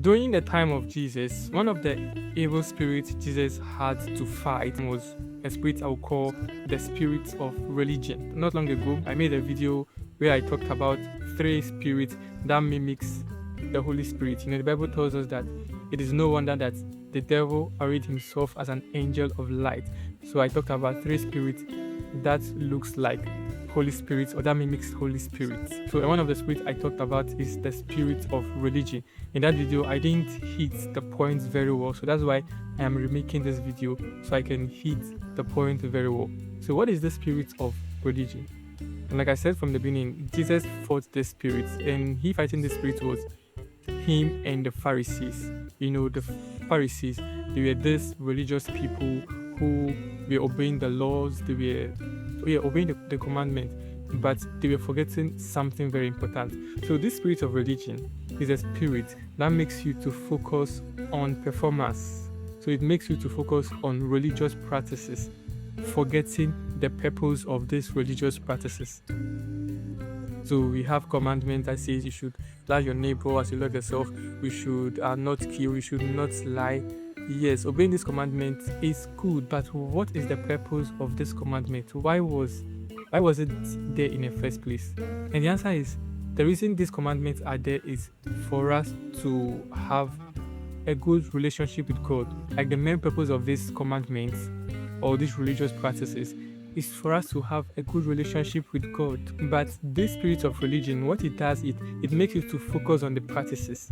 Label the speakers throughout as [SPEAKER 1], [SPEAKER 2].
[SPEAKER 1] During the time of Jesus, one of the evil spirits Jesus had to fight was a spirit I would call the spirit of religion. Not long ago, I made a video where I talked about three spirits that mimics the Holy Spirit. The Bible tells us that it is no wonder that the devil arrayed himself as an angel of light. So I talked about three spirits that looks like Holy Spirit or that mimics Holy Spirit. So one of the spirits I talked about is the spirit of religion. In that video, I didn't hit the points very well, so that's why I am remaking this video so I can hit the point very well. So what is the spirit of religion? And like I said from the beginning, Jesus fought the spirits, and he fighting the spirit was him and the Pharisees. The Pharisees, they were these religious people who were obeying the laws, they were obeying the commandment, but they were forgetting something very important. So this spirit of religion is a spirit that makes you to focus on performance. So it makes you to focus on religious practices, forgetting the purpose of these religious practices. So we have commandments that says you should love your neighbor as you love yourself. We should not kill. We should not lie. Yes, obeying this commandment is good, but what is the purpose of this commandment? Why was it there in the first place? And the answer is the reason these commandments are there is for us to have a good relationship with God. Like the main purpose of these commandments or these religious practices is for us to have a good relationship with God. But this spirit of religion, what it does, it makes you to focus on the practices,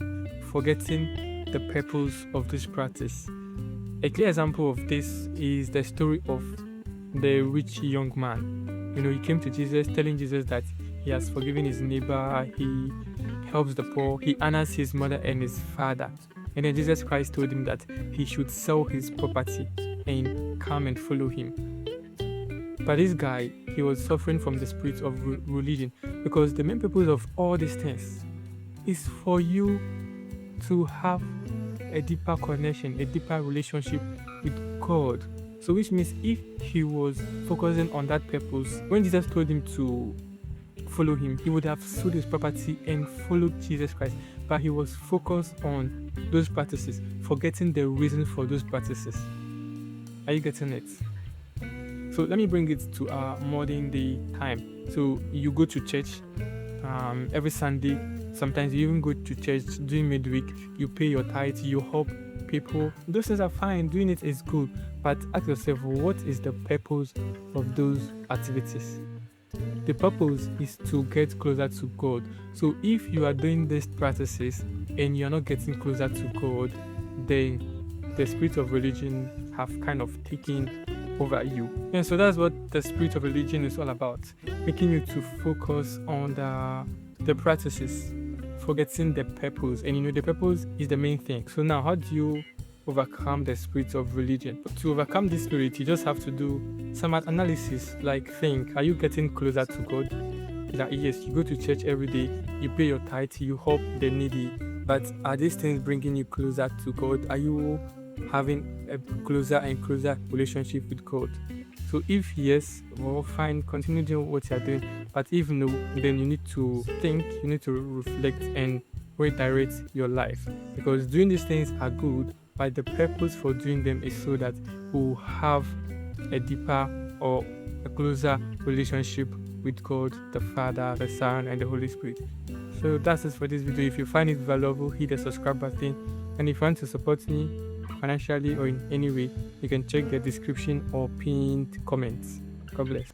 [SPEAKER 1] forgetting the purpose of this practice. A clear example of this is the story of the rich young man. He came to Jesus telling Jesus that he has forgiven his neighbor, he helps the poor, he honors his mother and his father. And then Jesus Christ told him that he should sell his property and come and follow him. But this guy, he was suffering from the spirit of religion, because the main purpose of all these things is for you to have a deeper connection, a deeper relationship with God. So which means if he was focusing on that purpose, when Jesus told him to follow him, he would have sold his property and followed Jesus Christ. But he was focused on those practices, forgetting the reason for those practices. Are you getting it? So let me bring it to our modern day time. So you go to church every Sunday. Sometimes you even go to church during midweek. You pay your tithe, you help people. Those things are fine. Doing it is good. But ask yourself, what is the purpose of those activities? The purpose is to get closer to God. So if you are doing these practices and you are not getting closer to God, then the spirit of religion have kind of taken over you. And so that's what the spirit of religion is all about, making you to focus on the practices, forgetting the purpose. And the purpose is the main thing. So now, how do you overcome the spirit of religion? To overcome this spirit, you just have to do some analysis, like think, are you getting closer to God? That yes, you go to church every day, you pay your tithe, you help the needy, but are these things bringing you closer to God? Are you having a closer and closer relationship with God? So if yes, well, fine, continue doing what you're doing. But if no, then you need to think, you need to reflect and redirect your life, because doing these things are good, but the purpose for doing them is so that we'll have a deeper or a closer relationship with God, the Father, the Son, and the Holy Spirit. So that's it for this video. If you find it valuable, hit the subscribe button. And if you want to support me financially or in any way, you can check the description or pinned comments. God bless.